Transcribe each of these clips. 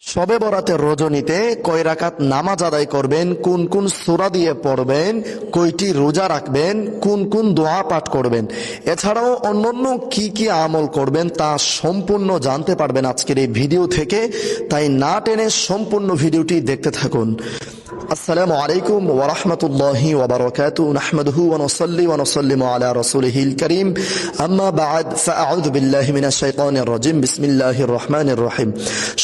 শবে বরাতের রজনীতে কয় রাকাত নামাজ আদায় করবেন, কোন কোন সূরা দিয়ে পড়বেন, কয়টি রোজা রাখবেন, কোন কোন দোয়া পাঠ করবেন, এছাড়াও অন্যান্য কি কি আমল করবেন তা সম্পূর্ণ জানতে পারবেন আজকের এই ভিডিও থেকে। তাই না টেনে সম্পূর্ণ ভিডিওটি দেখতে থাকুন। আসসালামু আলাইকুম ওয়া রাহমাতুল্লাহি ওয়া বারাকাতুহু নাহমাদুহু ওয়া নুসাল্লি ওয়া নুসাল্লিমু আলা রাসূলিহিল কারীম আম্মা বা'দ ফাআউযু বিল্লাহি মিনাশ শাইতানির রাজিম বিসমিল্লাহির রহমানির রহিম।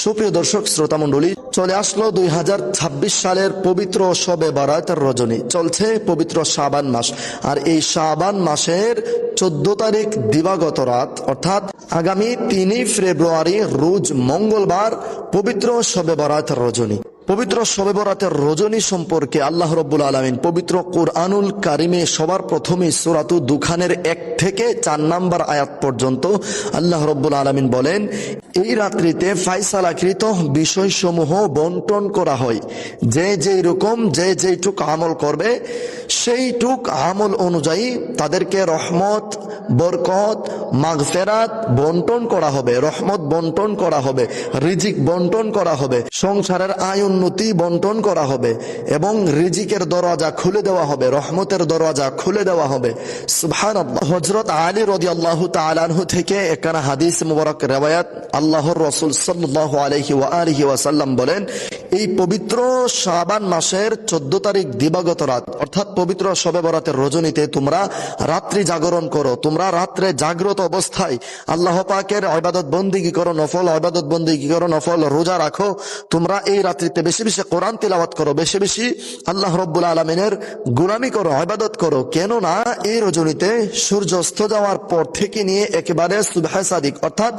সুপ্রিয় দর্শক শ্রোতা মণ্ডলী, চলে আসলো 2026 সালের পবিত্র শবে বরাতের রজনী। চলছে পবিত্র শাবান মাস, আর এই শাবান মাসের 14 তারিখ দিবাগত রাত অর্থাৎ আগামী 3 ফেব্রুয়ারি রোজ মঙ্গলবার পবিত্র শবে বরাতের রজনী। পবিত্র শবে বরাতের রজনী সম্পর্কে আল্লাহ রাব্বুল আলামিন পবিত্র কুরআনুল কারিমে সবার প্রথমে সূরাতুদ দুখানের 1 থেকে 4 নম্বর আয়াত পর্যন্ত আল্লাহ রাব্বুল আলামিন বলেন, এই রাত্রিতে ফায়সালাকৃত বিষয়সমূহ বন্টন করা হয়। যে যেই রকম যে যেইটুক আমল করবে সেইটুক আমল অনুযায়ী তাদেরকে রহমত, বরকত, মাগফিরাত বন্টন করা হবে, রহমত বন্টন করা হবে, রিজিক বন্টন করা হবে, সংসারের আয় উন্নতি বন্টন করা হবে এবং রিজিকের দরজা খুলে দেওয়া হবে, রহমতের দরজা খুলে দেওয়া হবে। সুবহানাল্লাহ। হযরত আলী রাদিয়াল্লাহু তাআলা আনহু থেকে একখানা হাদিস মুবারক রওয়ায়াত, আল্লাহর রাসূল সাল্লাল্লাহু আলাইহি ওয়া আলিহি ওয়াসাল্লাম বলেন, এই পবিত্র শাবান মাসের 14 তারিখ দিবাগত রাত অর্থাৎ পবিত্র শবে বরাতের রজনীতে তোমরা রাত্রি জাগরণ করো, তোমরা রাত্রে জাগ্রত অবস্থায় আল্লাহ পাকের ইবাদত বন্দেগী করো, নফল ইবাদত বন্দেগী করো, নফল রোজা রাখো। তোমরা এই রাত্রিতে বেশি বেশি কোরআন তিলাওয়াত করো, বেশি বেশি আল্লাহ রাব্বুল আলামিনের গোলামি করো, ইবাদত করো। কেননা এই রজনীতে সূর্য অস্ত যাওয়ার পর থেকে নিয়ে একেবারে সুবহে সাদিক অর্থাৎ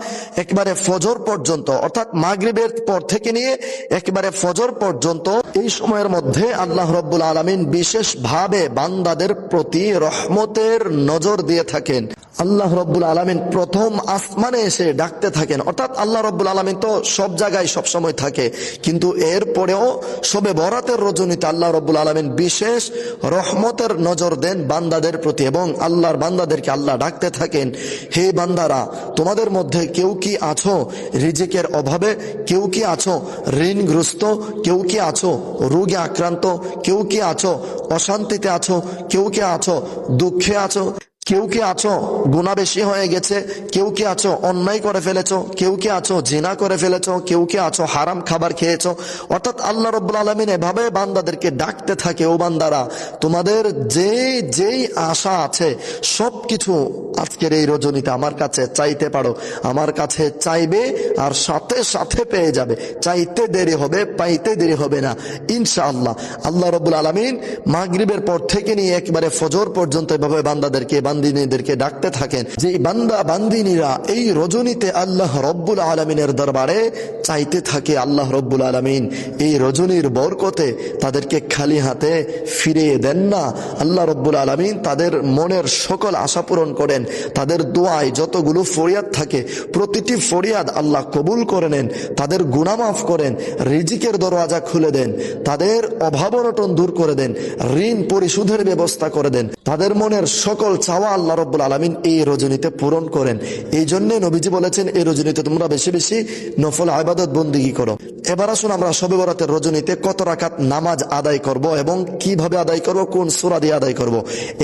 একেবারে ফজর পর্যন্ত অর্থাৎ মাগরিবের পর থেকে নিয়ে একেবারে ফজর পর্যন্ত এই সময়ের মধ্যে আল্লাহ রাব্বুল আলামিন বিশেষ ভাবে বান্দাদের প্রতি রহমতের নজর দিয়ে থাকেন। আল্লাহ রাব্বুল আলামিন প্রথম আসমানে এসে ডাকতে থাকেন, অর্থাৎ আল্লাহ রাব্বুল আলামিন তো সব জায়গায় সব সময় থাকে, কিন্তু এরপরেও শবে বরাতের রজনীতে আল্লাহ রাব্বুল আলামিন বিশেষ রহমতের নজর দেন বান্দাদের প্রতি এবং আল্লাহর বান্দাদেরকে আল্লাহ ডাকতে থাকেন, হে বান্দারা, তোমাদের মধ্যে কেউ কি আছো রিজিকের অভাবে, কেউ কি আছো ঋণগ্রস্ত, কেউ কি আছো রোগে আক্রান্ত, কেউ কি আছো অশান্তিতে আছো, কেউ কি আছো দুঃখে আছো, কেউ কি আছো গুনাহ বেশি হয়ে গেছে, কেউ কি আছো অন্যায় করে ফেলেছো, কেউ কি আছো জিনা করে ফেলেছো, কেউ কি আছো হারাম খাবার খেয়েছো। অর্থাৎ আল্লাহ রাব্বুল আলামিন এভাবে বান্দাদেরকে ডাকতে থাকে, ও বান্দারা, তোমাদের যেই আশা আছে সবকিছু আজকের এই রজনীতে আমার কাছে চাইতে পারো, আমার কাছে চাইবে আর সাথে সাথে পেয়ে যাবে, চাইতে দেরি হবে পাইতে দেরি হবে না ইনশাআল্লাহ। আল্লাহ রাব্বুল আলামিন মাগরিবের পর থেকে নিয়ে একেবারে ফজর পর্যন্ত এভাবে বান্দিনীদেরকে ডাকতে থাকেন, যে বান্দা বান্দিনীরা এই রজনীতে আল্লাহ রব্বুল আলামিনের দরবারে চাইতে থাকে। আল্লাহ রব্বুল আলামিন এই রজনীর বরকতে তাদেরকে খালি হাতে ফিরিয়ে দেন না। আল্লাহ রব্বুল আলামিন তাদের মনের সকল আশা পূরণ করেন, তাদের দোয়ায় যতগুলো ফরিয়াদ থাকে প্রতিটি ফরিয়াদ আল্লাহ কবুল করে নেন, তাদের গুনাহ মাফ করেন, রিজিকের দরওয়াজা খুলে দেন, তাদের অভাব অনটন দূর করে দেন, ঋণ পরিশোধের ব্যবস্থা করে দেন, তাদের মনের সকল চাওয়া আল্লাহ রাব্বুল আলামিন এই রজনীতে পূরণ করেন। এই জন্য নবীজি বলেছেন, এই রজনীতে তোমরা বেশি বেশি নফল ইবাদত বন্দেগী করো। এবার আসুন আমরা শবে বরাতের রজনীতে কত রাকাত নামাজ আদায় করব এবং কিভাবে আদায় করব, কোন সূরা দিয়ে আদায় করব।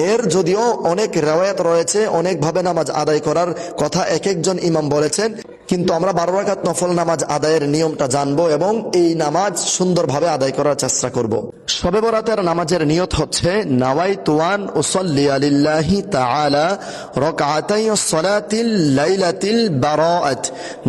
এর যদিও অনেক রিওয়ায়াত রয়েছে, অনেক ভাবে নামাজ আদায় করার কথা এক একজন ইমাম বলেছেন, কিন্তু আমরা 12 রাকাত নফল নামাজ আদায়ের নিয়মটা জানবো এবং এই নামাজ সুন্দরভাবে আদায় করার চেষ্টা করব। শবে বরাতের নামাজের নিয়ত হচ্ছে, নাওয়াইতু আন উসাল্লি লিল্লাহি তাআলা রাকআতাই সালাতিল লাইলাতিল বারাআত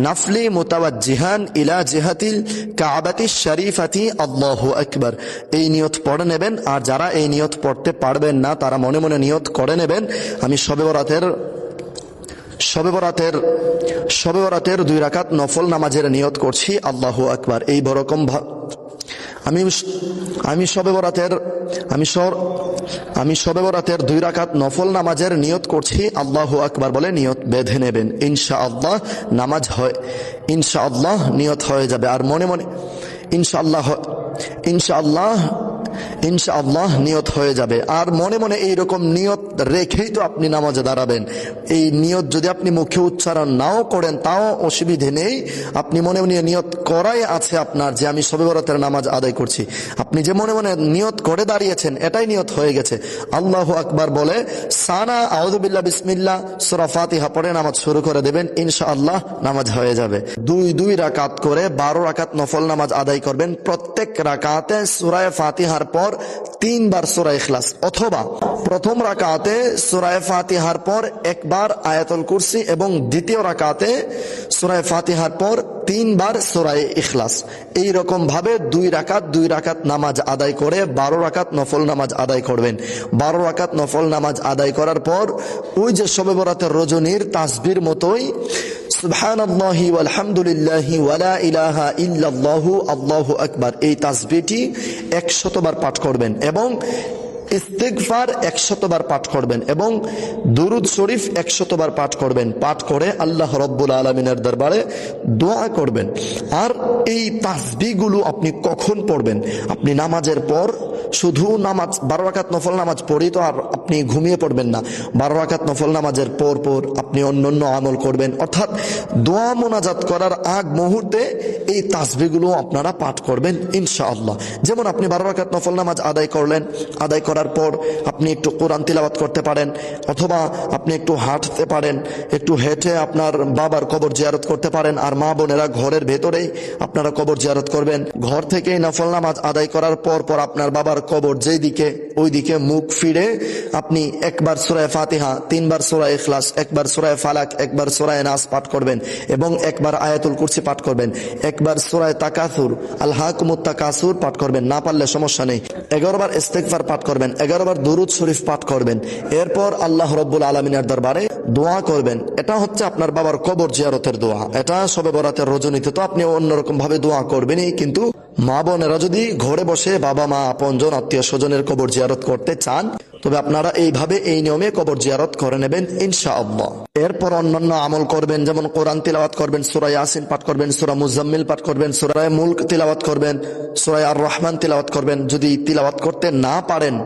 নাফলি মুতাওয়াজ্জিহান ইলা জিহাতিল কাবাতিশ শরীফাতি আল্লাহু আকবার। এই নিয়ত পড়ে নেবেন, আর যারা এই নিয়ত পড়তে পারবেন না তারা মনে মনে নিয়ত করে নেবেন, আমি শবে বরাতের 2 রাকাত নফল নামাজের নিয়ত করছি, আল্লাহু আকবার। এই বরকম আমি শবে বরাতের 2 রাকাত নফল নামাজের নিয়ত করছি, আল্লাহু আকবার বলে নিয়ত বেঁধে নেবেন। ইনশাআল্লাহ নামাজ হয়, ইনশাআল্লাহ নিয়ত হয়ে যাবে। আর মনে মনে ইনশাআল্লাহ ইনশাআল্লাহ নিয়ত হয়ে যাবে। আর মনে মনে এইরকম নিয়ত রেখেই তো আপনি নামাজে দাঁড়াবেন। এই নিয়ত যদি আপনি মুখে উচ্চারণ নাও করেন তাও অসুবিধে নেই, আপনি মনে মনে নিয়ত করাই আছে আপনার যে আমি শবে বরাতের নামাজ আদায় করছি। আপনি যে মনে মনে নিয়ত করে দাঁড়িয়েছেন এটাই নিয়ত হয়ে গেছে। আল্লাহু আকবার বলে সানা আউযু বিল্লাহ বিসমিল্লাহ সূরা ফাতিহা পড়ে নামাজ শুরু করে দেবেন, ইনশাআল্লাহ নামাজ হয়ে যাবে। দুই রাকাত করে 12 রাকাত নফল নামাজ আদায় করবেন। প্রত্যেক রাকাতে সূরা ফাতিহার পর 3 বার সূরা ইখলাস, অথবা প্রথম রাকাতে সূরা ফাতিহার পর একবার আয়াতুল কুরসি এবং দ্বিতীয় রাকাতে সূরা ফাতিহার পর 3 বার সূরা ইখলাস। এই রকম ভাবে 2 রাকাত নামাজ আদায় করে 12 রাকাত নফল নামাজ আদায় করবেন। 12 রাকাত নফল নামাজ আদায় করার পর ওই যে শবে বরাতের রজনীর তাসবির মতোই সুবহানাল্লাহি ওয়ালহামদুলিল্লাহি ওয়ালা ইলাহা ইল্লাল্লাহু আল্লাহু আকবার, এই তাসবিহটি 100 বার পাঠ করবেন এবং ইস্তিগফার 100 বার পাঠ করবেন এবং দুরুদ শরীফ 100 বার পাঠ করবেন। পাঠ করে আল্লাহ রব্বুল আলামিনের দরবারে দোয়া করবেন। আর এই তাসবিহগুলো আপনি কখন পড়বেন? আপনি নামাজের পর, শুধু নামাজ 12 রাকাত নফল নামাজ পড়ি তো আর আপনি ঘুমিয়ে পড়বেন না। 12 রাকাত নফল নামাজের পর আপনি অন্যান্য আমল করবেন, অর্থাৎ দোয়া মোনাজাত করার আগ মুহূর্তে এই তাসবিহগুলো আপনারা পাঠ করবেন ইনশাআল্লাহ। যেমন আপনি 12 রাকাত নফল নামাজ আদায় করলেন, আদায় করার পর আপনি একটু কোরআন তিলাওয়াত করতে পারেন, অথবা আপনি একটু হাঁটতে পারেন, একটু হেঁটে আপনার বাবার কবর জিয়ারত করতে পারেন। আর মা বোনেরা ঘরের ভেতরেই আপনারা কবর জিয়ারত করবেন। ঘর থেকেই নফল নামাজ আদায় করার পর আপনার বাবার কবর যেই দিকে ওই দিকে মুখ ফিরে আপনি একবার সূরা ফাতিহা, 3 বার সূরা ইখলাস, একবার সূরা ফালাক, একবার সূরা নাস পাঠ করবেন এবং একবার আয়াতুল কুরসি পাঠ করবেন, একবার সূরা তাকাসুর আল হাকুমুত তাকাসুর পাঠ করবেন, না পারলে সমস্যা নেই। 11 বার ইস্তিগফার পাঠ করবেন, 11 বার দুরুদ শরীফ পাঠ করবেন। এরপর আল্লাহ রব্বুল আলামিনের দরবারে দোয়া করবেন। এটা হচ্ছে আপনার বাবার কবর জিয়ারতের দোয়া। এটা শবে বরাতের রজনীতে তো আপনি অন্যরকম ভাবে দোয়া করবেনই, কিন্তু মা বোনেরা যদি ঘরে বসে বাবা মা আপনজন আত্মীয় স্বজনের কবর জিয়ারত করতে চান তবে আপনারা এইভাবে এই নিয়মে কবর জিয়ারত করে নেবেন ইনশাআল্লাহ। এরপর অন্যান্য আমল করবেন, যেমন কোরআন তিলাওয়াত করবেন, সূরা ইয়াসিন পাঠ করবেন, সূরা মুজাম্মিল পাঠ করবেন, সূরা মুলক তিলাওয়াত করবেন, সূরা আর রহমান তিলাওয়াত করবেন। যদি তিলাওয়াত করতে না পারেন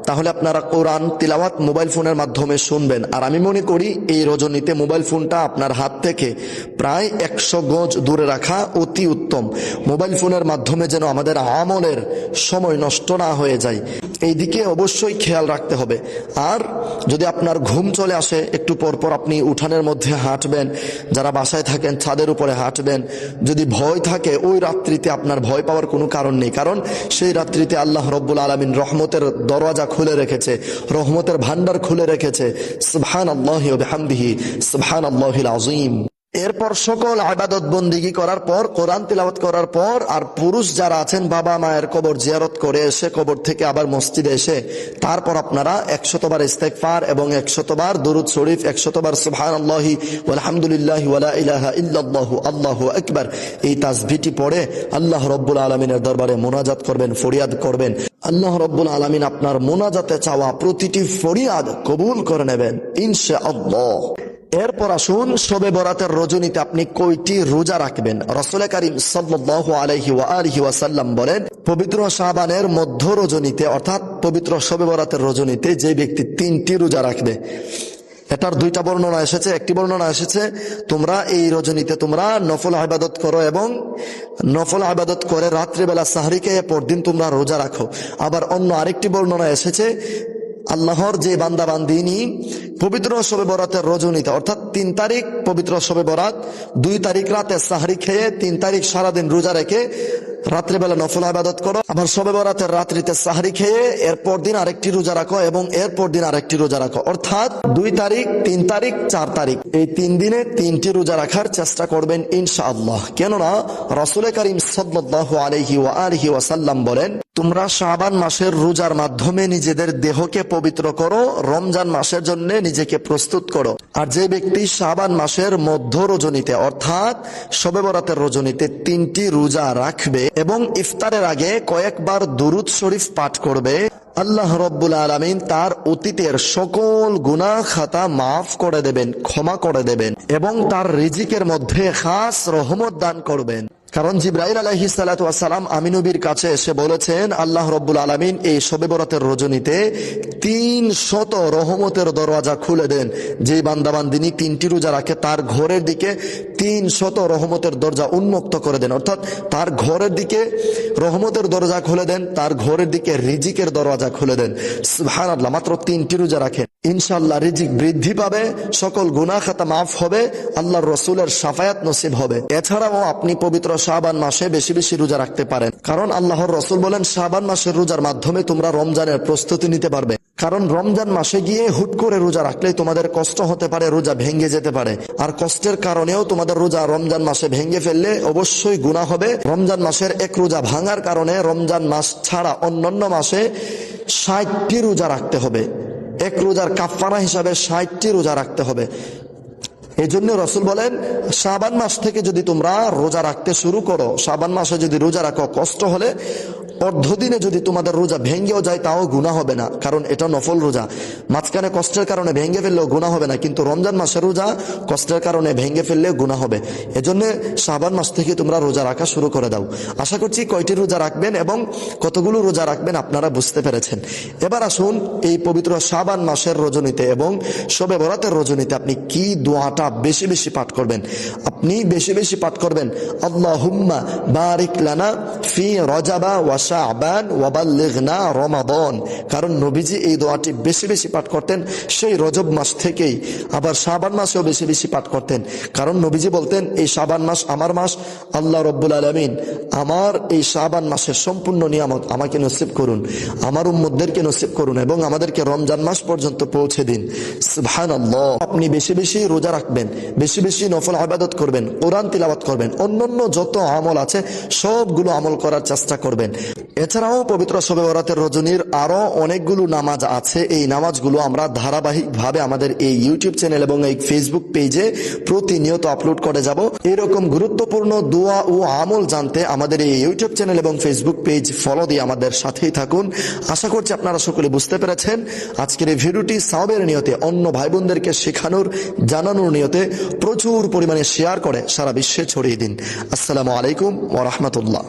তাহলে আপনারা কোরআন তিলাওয়াত মোবাইল ফোনের মাধ্যমে শুনবেন। আর আমি মনে করি এই রজনীতে মোবাইল ফোনটা আপনার হাত থেকে প্রায় 100 গজ দূরে রাখা অতি উত্তম। মোবাইল ফোনের মাধ্যমে যেন আমাদের আমলের সময় নষ্ট না হয়ে যায়, এই দিকে অবশ্যই খেয়াল রাখতে হবে। আর যদি আপনার ঘুম চলে আসে, একটু পরপর আপনি উঠানের মধ্যে হাঁটবেন, যারা বাসায় থাকেন ছাদের উপরে হাঁটবেন। যদি ভয় থাকে ওই রাত্রিতে আপনার ভয় পাওয়ার কোনো কারণ নেই, কারণ সেই রাত্রিতে আল্লাহ রব্বুল আলামিন রহমতের দরওয়াজা খুলে রেখেছে, রহমতের ভান্ডার খুলে রেখেছে। সুবহানাল্লাহি ওয়া বিহামদিহি সুবহানাল্লাহিল আযীম। এরপর সকল ইবাদত বন্দিগি করার পর, কোরআন তিলাওয়াত করার পর, আর পুরুষ যারা আছেন বাবা মায়ের কবর জিয়ারত করে এসে কবর থেকে আবার মসজিদে এসে তারপর আপনারা 100 বার ইস্তিগফার এবং 100 বার দুরূদ শরীফ, 100 বার সুবহানাল্লাহি ওয়ালহামদুলিল্লাহি ওয়ালা ইলাহা ইল্লাল্লাহু আল্লাহু আকবার, এই তাসবিহটি পড়ে আল্লাহ রব্বুল আলামিনের দরবারে মোনাজাত করবেন, ফরিয়াদ করবেন। আল্লাহ রব্বুল আলামিন আপনার মোনাজাতে চাওয়া প্রতিটি ফরিয়াদ কবুল করে নেবেন ইনশাআল্লাহ। এরপর আসুন শবে বরাতের রজনীতে আপনি কয়টি রোজা রাখবেন। রাসূল করিম সাল্লাল্লাহু আলাইহি ওয়া আলিহি ওয়াসাল্লাম বলেন, পবিত্র শাবানের মধ্য রজনীতে অর্থাৎ পবিত্র শবে বরাতের রজনীতে যে ব্যক্তি 3টি রোজা রাখবে, এটার 2টা বর্ণনা এসেছে। একটি বর্ণনা এসেছে তোমরা এই রজনীতে তোমরা নফল ইবাদত করো এবং নফল ইবাদত করে রাত্রিবেলা সাহরি খেয়ে পরদিন তোমরা রোজা রাখো। আবার অন্য আরেকটি বর্ণনা এসেছে আল্লাহর যে বান্দা বান্দিনী পবিত্র শবে বরাতের রজনীতে অর্থাৎ 3 তারিখ পবিত্র শবে বরাত, 2 তারিখ রাতে সাহরি খেয়ে 3 তারিখ সারাদিন রোজা রেখে রাত্রিবেলা নফল ইবাদত করো, আবার শবে বরাতের রাত্রিতে সাহরি খেয়ে এরপর দিন আরেকটি রোজা রাখো এবং এরপর দিন আরেকটি রোজা রাখো, অর্থাৎ 2 তারিখ 3 তারিখ 4 তারিখ এই 3 দিনে 3টি রোজা রাখার চেষ্টা করবেন ইনশাআল্লাহ। কেননা রাসূল করিম সাল্লাল্লাহু আলাইহি ওয়া আলিহি ওয়াসাল্লাম বলেন, তোমরা শাবান মাসের রোজার মাধ্যমে নিজেদের দেহকে পবিত্র করো, রমজান মাসের জন্য নিজেকে প্রস্তুত করো। আর যে ব্যক্তি শাবান মাসের মধ্য রজনীতে অর্থাৎ শবে বরাতের রজনীতে 3টি রোজা রাখবে এবং ইফতারের আগে কয়েকবার দুরূদ শরীফ পাঠ করবে, আল্লাহ রব্বুল আলামিন তার অতীতের সকল গুনাহ খাতা মাফ করে দেবেন, ক্ষমা করে দেবেন এবং তার রিজিকের মধ্যে খাস রহমত দান করবেন। কারণ জিবরাইল আলাইহিস সালাতু ওয়াস সালাম আমি নবীর কাছে এসে বলেছেন, আল্লাহ রাব্বুল আলামিন এই শবে বরাতের রজনীতে 300 রহমতের দরওয়াজা খুলে দেন। যে বান্দাবান্দিনী 3টি রোজা রাখে তার ঘরের দিকে 300 রহমতের দরজা উন্মুক্ত করে দেন, অর্থাৎ তার ঘরের দিকে রহমতের দরজা খুলে দেন, তার ঘরের দিকে রিজিকের দরওয়াজা খুলে দেন। সুবহানাল্লাহ, মাত্র 3টি রোজা রাখেন, ইনশাআল্লাহ রিজিক বৃদ্ধি পাবে, সকল গুনাহ খাতা মাফ হবে, আল্লাহর রাসূলের শাফায়াত নসিব হবে। এছাড়াও আপনি পবিত্র শাবান মাসে বেশি বেশি রোজা রাখতে পারেন, কারণ আল্লাহর রাসূল বলেন শাবান মাসের রোজার মাধ্যমে তোমরা রমজানের প্রস্তুতি নিতে পারবে। কারণ রমজান মাসে গিয়ে হুট করে রোজা রাখলে তোমাদের কষ্ট হতে পারে, রোজা ভেঙে যেতে পারে, আর কষ্টের কারণেও তোমাদের রোজা রমজান মাসে ভেঙে ফেললে অবশ্যই গুনাহ হবে। রমজান মাসের এক রোজা ভাঙার কারণে রমজান মাস ছাড়া অন্যান্য মাসে 60টি রোজা রাখতে হবে। এক রোজার কাফারা হিসাবে 60টি রোজা রাখতে হবে। এই জন্য রাসূল বলেন শাবান মাস থেকে যদি তোমরা রোজা রাখতে শুরু করো, শাবান মাসে যদি রোজা রাখো, কষ্ট হলে অর্ধদিনে যদি তোমাদের রোজা ভেঙ্গেও যায় তাও গুনাহ হবে না, কারণ এটা নফল রোজা। মাঝখানে কষ্টের কারণে ভেঙে ফেললেও গুনাহ হবে না, কিন্তু রমজান মাসের রোজা কষ্টের কারণে ভেঙে ফেললে গুনাহ হবে। এজন্য শাবান মাস থেকে তোমরা রোজা রাখা শুরু করে দাও। আশা করছি কয়টি রোজা রাখবেন এবং কতগুলো রোজা রাখবেন আপনারা বুঝতে পেরেছেন। এবার আসুন এই পবিত্র শাবান মাসের রজনীতে এবং শবে বরাতের রজনীতে আপনি কি দোয়াটা বেশি বেশি পাঠ করবেন। আপনি বেশি বেশি পাঠ করবেন আল্লাহুম্মা বারিক লানা ফি রজাবা ওয়া শাবান ওয়া বাল্লিগনা রমাদান। কারণ নবীজি এই দোয়াটি বেশি বেশি পাঠ করতেন সেই রজব মাস থেকেই, আবার শাবান মাসেও বেশি বেশি পাঠ করতেন। কারণ নবীজি বলতেন এই শাবান মাস আমার মাস, আল্লাহ রাব্বুল আলামিন আমার এই শাবান মাসের সম্পূর্ণ নিয়ামত আমাকে নসিব করুন, আমার উম্মতদেরকে নসিব করুন এবং আমাদেরকে রমজান মাস পর্যন্ত পৌঁছে দিন। সুবহানাল্লাহ। আপনি বেশি বেশি রোজা রাখবেন, বেশি বেশি নফল ইবাদত করবেন, কোরআন তিলাওয়াত করবেন, অন্যান্য যত আমল আছে সবগুলো আমল করার চেষ্টা করবেন। এছাড়াও পবিত্র শবে বরাতের রজনীর আরো অনেকগুলো নামাজ আছে। এই নামাজগুলো আমরা ধারাবাহিকভাবে আমাদের এই ইউটিউব চ্যানেল এবং এই ফেসবুক পেজে প্রতিনিয়ত আপলোড করে যাব। এরকম গুরুত্বপূর্ণ দোয়া ও আমল জানতে আমাদের এই ইউটিউব চ্যানেল এবং ফেসবুক পেজ ফলো দিয়ে আমাদের সাথেই থাকুন। আশা করছি আপনারা সকলে বুঝতে পেরেছেন। আজকের এই ভিডিওটি সওয়াবের নিয়তে অন্য ভাই বোনদেরকে শেখানোর জানানোর নিয়তে প্রচুর পরিমাণে শেয়ার করে সারা বিশ্বে ছড়িয়ে দিন। আসসালামু আলাইকুম ওয়া রাহমাতুল্লাহ।